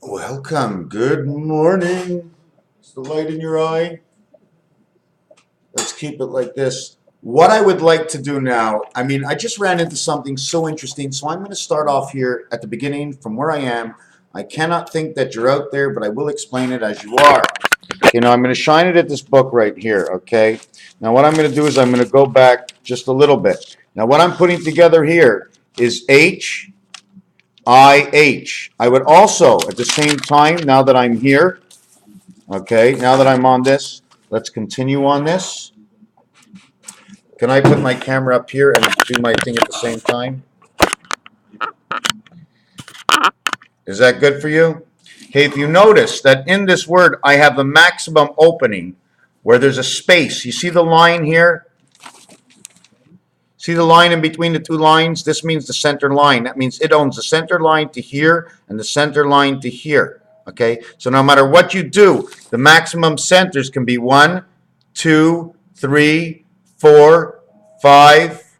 Welcome. Good morning. Is the light in your eye? Let's keep it like this. What I would like to do now, I just ran into something so interesting, so I'm going to start off here at the beginning from where I am. I cannot think that you're out there, but I will explain it as you are. I'm going to shine it at this book right here, okay? Now, what I'm going to do is I'm going to go back just a little bit. Now, what I'm putting together here is H, IH. I would also, at the same time, now that I'm here, okay, now that I'm on this, let's continue on this. Can I put my camera up here and do my thing at the same time? Is that good for you? Okay, if you notice that in this word, I have the maximum opening where there's a space. You see the line here? See the line in between the two lines? This means the center line. That means it owns the center line to here and the center line to here. Okay, so no matter what you do, the maximum centers can be 1, 2, 3, 4, 5,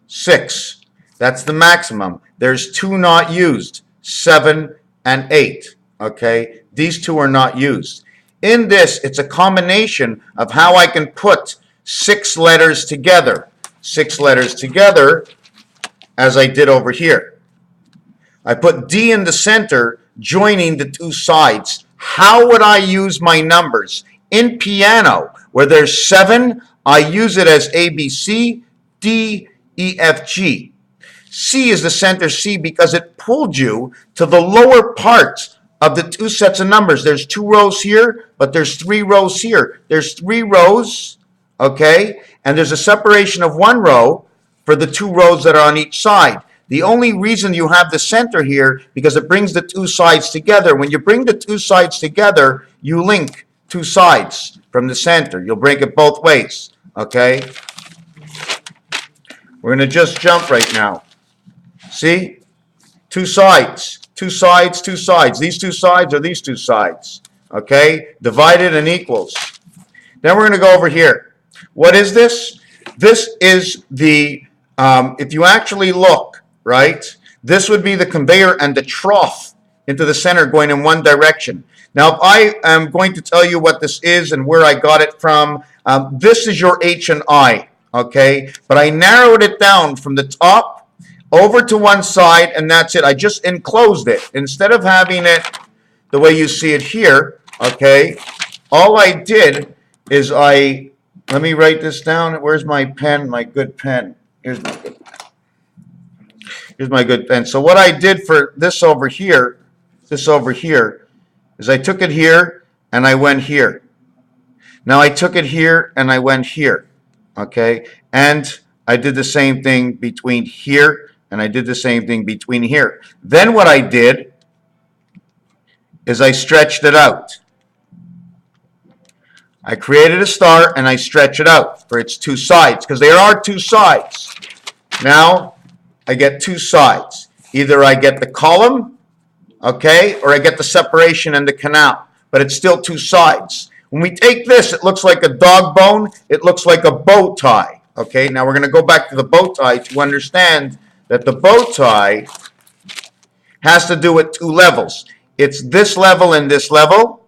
6. That's the maximum. There's 2 not used, 7 and 8. Okay, these 2 are not used. In this, it's a combination of how I can put 6 letters together. 6 letters together, as I did over here. I put D in the center, joining the 2 sides. How would I use my numbers? In piano, where there's 7, I use it as A, B, C, D, E, F, G. C is the center C because it pulled you to the lower part of the 2 sets of numbers. There's 2 rows here, but there's 3 rows here. There's 3 rows, okay? And there's a separation of 1 row for the 2 rows that are on each side. The only reason you have the center here, because it brings the 2 sides together. When you bring the 2 sides together, you link 2 sides from the center. You'll break it both ways, okay? We're going to just jump right now. See? 2 sides, 2 sides, 2 sides. These 2 sides are these 2 sides, okay? Divided and equals. Then we're going to go over here. What is this? This is the, if you actually look, right, this would be the conveyor and the trough into the center going in one direction. Now, if I am going to tell you what this is and where I got it from, this is your H and I, okay? But I narrowed it down from the top over to one side, and that's it. I just enclosed it. Instead of having it the way you see it here, okay, all I did is let me write this down. Where's my pen, my good pen? Here's my good pen. Here's my good pen. So what I did for this over here, is I took it here and I went here. Now I took it here and I went here, okay? And I did the same thing between here and I did the same thing between here. Then what I did is I stretched it out. I created a star and I stretch it out for its 2 sides, because there are 2 sides. Now I get 2 sides. Either I get the column, okay, or I get the separation and the canal, but it's still 2 sides. When we take this, it looks like a dog bone. It looks like a bow tie, okay? Now we're going to go back to the bow tie to understand that the bow tie has to do with 2 levels. It's this level and this level,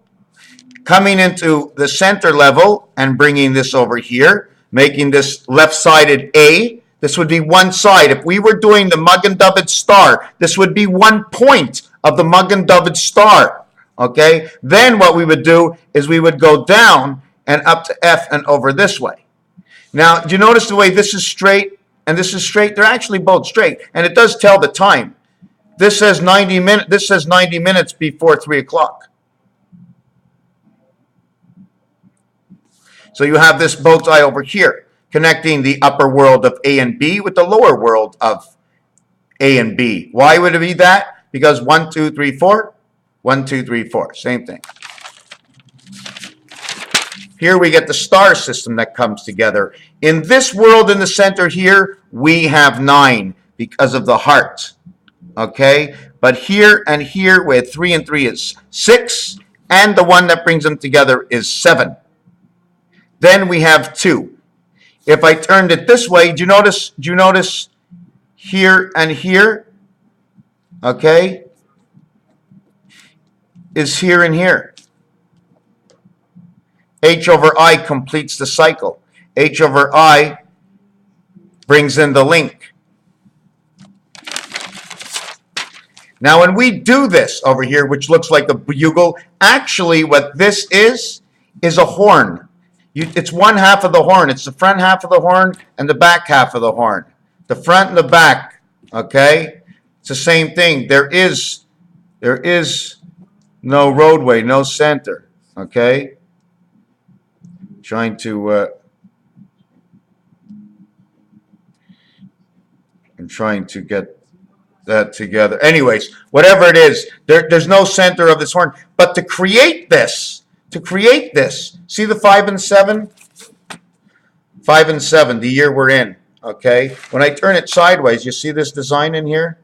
coming into the center level and bringing this over here, making this left-sided A. This would be one side. If we were doing the Muggen-Doved star, this would be one point of the Muggen-Doved star, okay? Then what we would do is we would go down and up to F and over this way. Now, do you notice the way this is straight and this is straight? They're actually both straight, and it does tell the time. This says 90 minutes. This says 90 minutes before 3 o'clock. So you have this bow tie over here, connecting the upper world of A and B with the lower world of A and B. Why would it be that? Because 1, 2, 3, 4, 1, 2, 3, 4, same thing. Here we get the star system that comes together. In this world in the center here, we have 9 because of the heart, okay? But here and here, where 3 and 3 is 6, and the one that brings them together is 7. Then we have 2. If I turned it this way, do you notice here and here? Okay? is here and here. H over I completes the cycle. H over I brings in the link. Now, when we do this over here, which looks like a bugle, actually what this is a horn. It's one half of the horn. It's the front half of the horn and the back half of the horn. The front and the back, okay? It's the same thing. There is no roadway, no center, okay? I'm trying to get that together. Anyways, whatever it is, there's no center of this horn. But to create this, see the 5 and 7? 5 and 7, the year we're in, okay? When I turn it sideways, you see this design in here?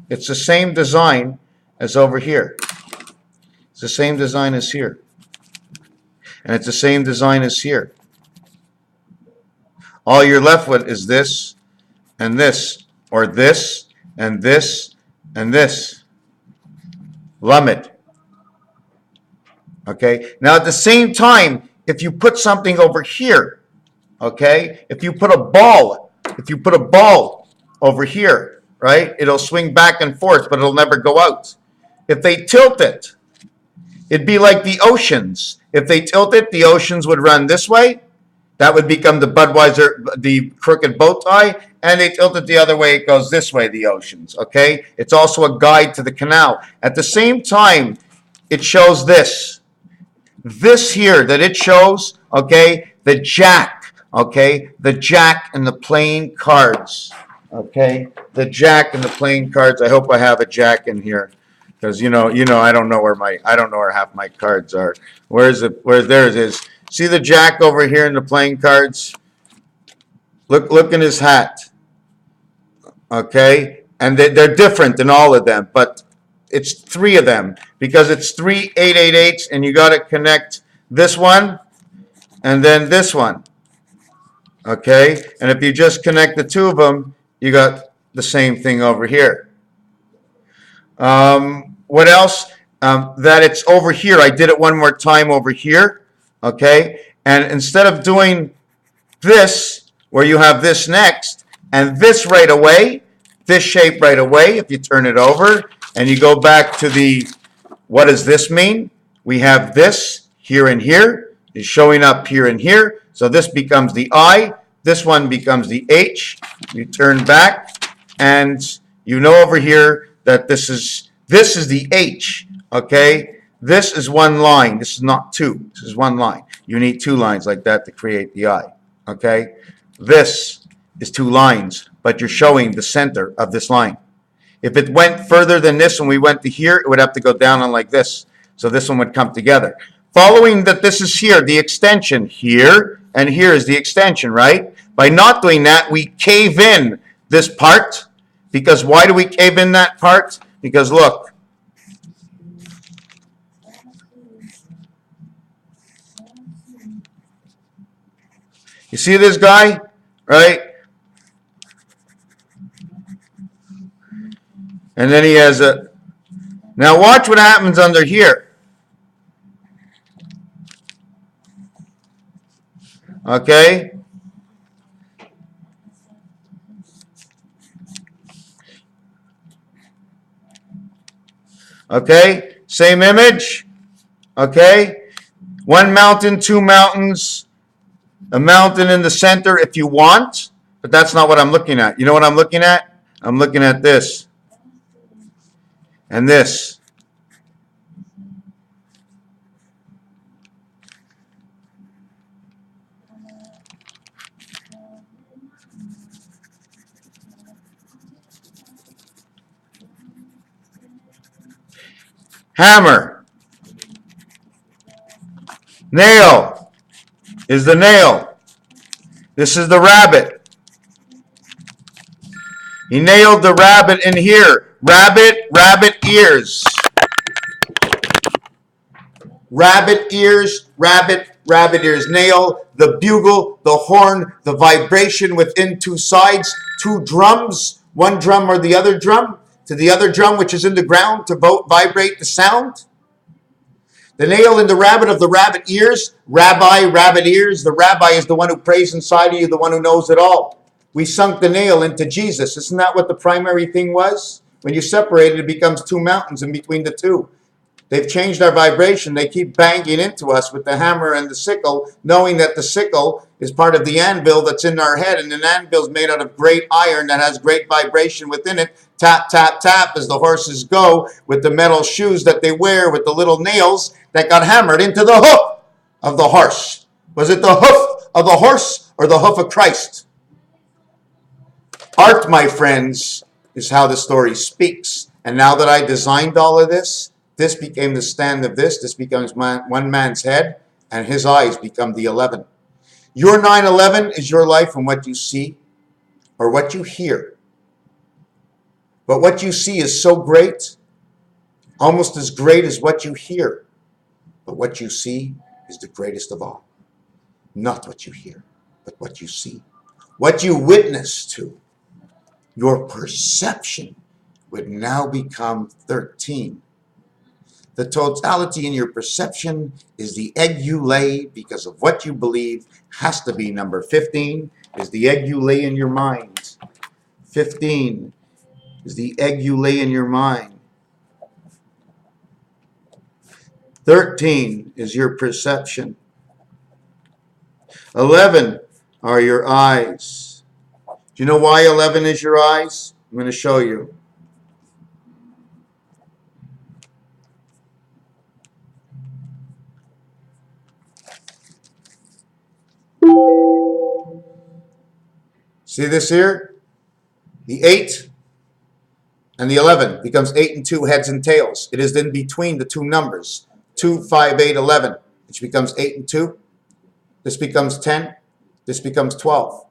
It's the same design as over here. It's the same design as here. And it's the same design as here. All you're left with is this and this, or this and this and this. Lummet. Okay? Now at the same time, if you put something over here, okay? If you put a ball over here, right? It'll swing back and forth, but it'll never go out. If they tilt it, it'd be like the oceans. If they tilt it, the oceans would run this way. That would become the Budweiser, the crooked bow tie. And they tilt it the other way, it goes this way, the oceans. Okay? It's also a guide to the canal. At the same time, it shows this. This here that it shows, okay, the jack. Okay? The jack and the playing cards. Okay? The jack and the playing cards. I hope I have a jack in here. Because I don't know where half my cards are. Where there it is. See the jack over here in the playing cards? Look in his hat. Okay? And they're different in all of them, but it's 3 of them because it's 3 888s, and you got to connect this one and then this one. Okay? And if you just connect the 2 of them, you got the same thing over here. What else? That it's over here. I did it one more time over here. Okay? And instead of doing this, where you have this next, and this right away, this shape right away, if you turn it over, and you go back to the, what does this mean? We have this here and here, is showing up here and here. So this becomes the I. This one becomes the H. You turn back, and you know over here that this is the H, okay? This is one line. This is not 2. This is one line. You need 2 lines like that to create the I, okay? This is 2 lines, but you're showing the center of this line. If it went further than this and we went to here, it would have to go down on like this. So this one would come together. Following that this is here, the extension here, and here is the extension, right? By not doing that, we cave in this part. Because why do we cave in that part? Because look, you see this guy, right? And then he has a, now watch what happens under here. Okay? Okay? Same image. Okay? 1 mountain, 2 mountains, a mountain in the center if you want, but that's not what I'm looking at. You know what I'm looking at? I'm looking at this. And this. Hammer. Nail is the nail. This is the rabbit. He nailed the rabbit in here. Rabbit, rabbit ears. Rabbit ears, rabbit, rabbit ears. Nail the bugle, the horn, the vibration within 2 sides, 2 drums, 1 drum or the other drum, to the other drum which is in the ground to vibrate the sound. The nail in the rabbit of the rabbit ears, rabbi, rabbit ears. The rabbi is the one who prays inside of you, the one who knows it all. We sunk the nail into Jesus. Isn't that what the primary thing was? When you separate it, it becomes two mountains in between the two. They've changed our vibration. They keep banging into us with the hammer and the sickle, knowing that the sickle is part of the anvil that's in our head, and an anvil is made out of great iron that has great vibration within it. Tap, tap, tap as the horses go with the metal shoes that they wear with the little nails that got hammered into the hoof of the horse. Was it the hoof of the horse or the hoof of Christ? Art, my friends, is how the story speaks. And now that I designed all of this, this became the stand of this. This becomes one man's head, and his eyes become the 11. Your 9/11 is your life and what you see or what you hear. But what you see is so great, almost as great as what you hear. But what you see is the greatest of all. Not what you hear, but what you see. What you witness to. Your perception would now become 13. The totality in your perception is the egg you lay because of what you believe has to be number 15 is the egg you lay in your mind. 15 is the egg you lay in your mind. 13 is your perception. 11 are your eyes. Do you know why 11 is your eyes? I'm going to show you. See this here? The 8 and the 11 becomes 8 and 2 heads and tails. It is then between the two numbers, 2, 5, 8, 11, which becomes 8 and 2. This becomes 10. This becomes 12.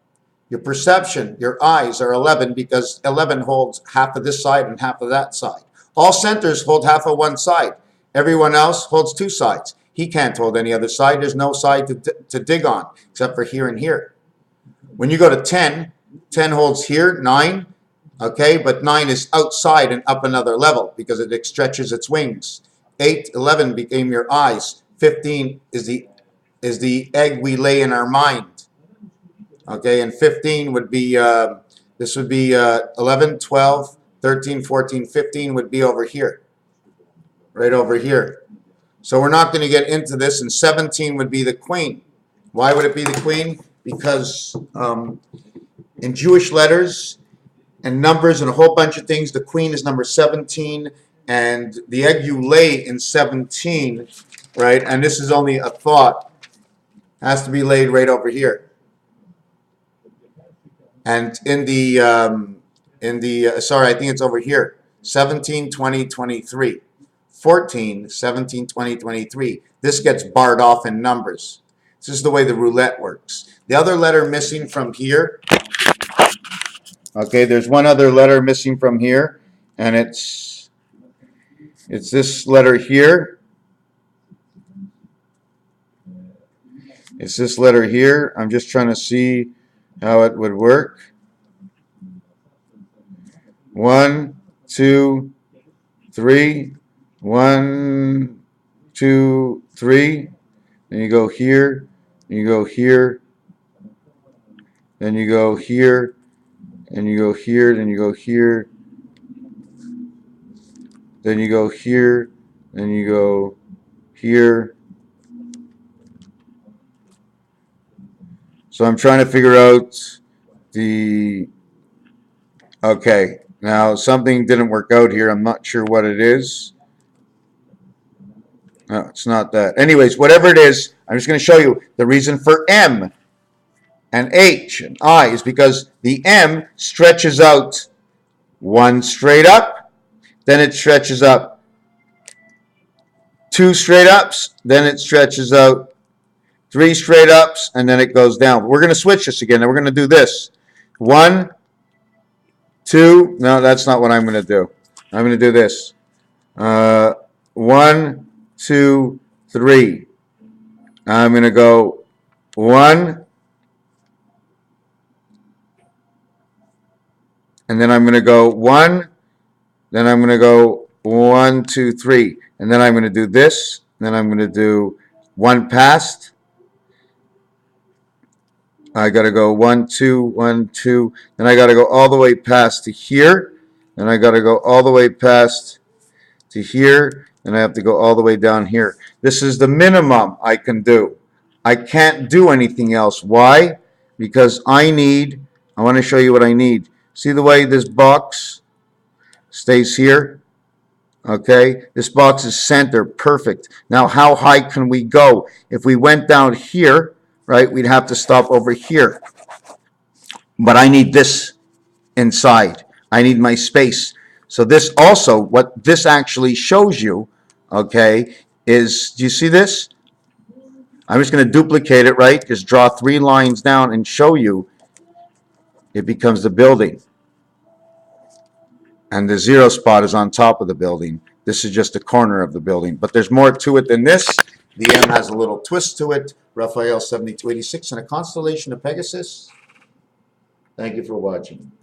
Your perception, your eyes are 11 because 11 holds half of this side and half of that side. All centers hold half of one side. Everyone else holds two sides. He can't hold any other side. There's no side to dig on except for here and here. When you go to 10, 10 holds here, 9, okay, but 9 is outside and up another level because it stretches its wings. 8, 11 became your eyes. 15 is the egg we lay in our mind. Okay, and 15 would be, this would be 11, 12, 13, 14, 15 would be over here. Right over here. So we're not going to get into this, and 17 would be the queen. Why would it be the queen? Because in Jewish letters and numbers and a whole bunch of things, the queen is number 17, and the egg you lay in 17, right, and this is only a thought, has to be laid right over here. And in the, sorry, I think it's over here, 17, 20, 23. 14, 17, 20, 23. This gets barred off in numbers. This is the way the roulette works. The other letter missing from here, okay, there's one other letter missing from here, and it's this letter here. It's this letter here. I'm just trying to see how it would work. 1, 2, 3. 1, 2, 3. Then you go here. And you go here. Then you go here. And you go here. Then you go here. Then you go here. Then you go here. So I'm trying to figure out the... Okay. Now something didn't work out here. I'm not sure what it is. No, it's not that. Anyways, whatever it is, I'm just going to show you the reason for M and H and I is because the M stretches out one straight up, then it stretches up two straight ups, then it stretches out three straight ups, and then it goes down. We're going to switch this again, and we're going to do this. 1, 2, no, that's not what I'm going to do. I'm going to do this. 1, 2, 3. I'm going to go 1, and then I'm going to go 1, then I'm going to go 1, 2, 3, and then I'm going to do this, Then I'm going to do 1 past. I got to go 1, 2, 1, 2. Then I got to go all the way past to here. Then I got to go all the way past to here. And I have to go all the way down here. This is the minimum I can do. I can't do anything else. Why? Because I want to show you what I need. See the way this box stays here? Okay, this box is center, perfect. Now, how high can we go? If we went down here, right, we'd have to stop over here. But I need this inside. I need my space. So this also, what this actually shows you, okay, is, do you see this? I'm just going to duplicate it, right? Just draw 3 lines down and show you it becomes the building. And the 0 spot is on top of the building. This is just a corner of the building. But there's more to it than this. The M has a little twist to it. Raphael 7286 and a constellation of Pegasus. Thank you for watching.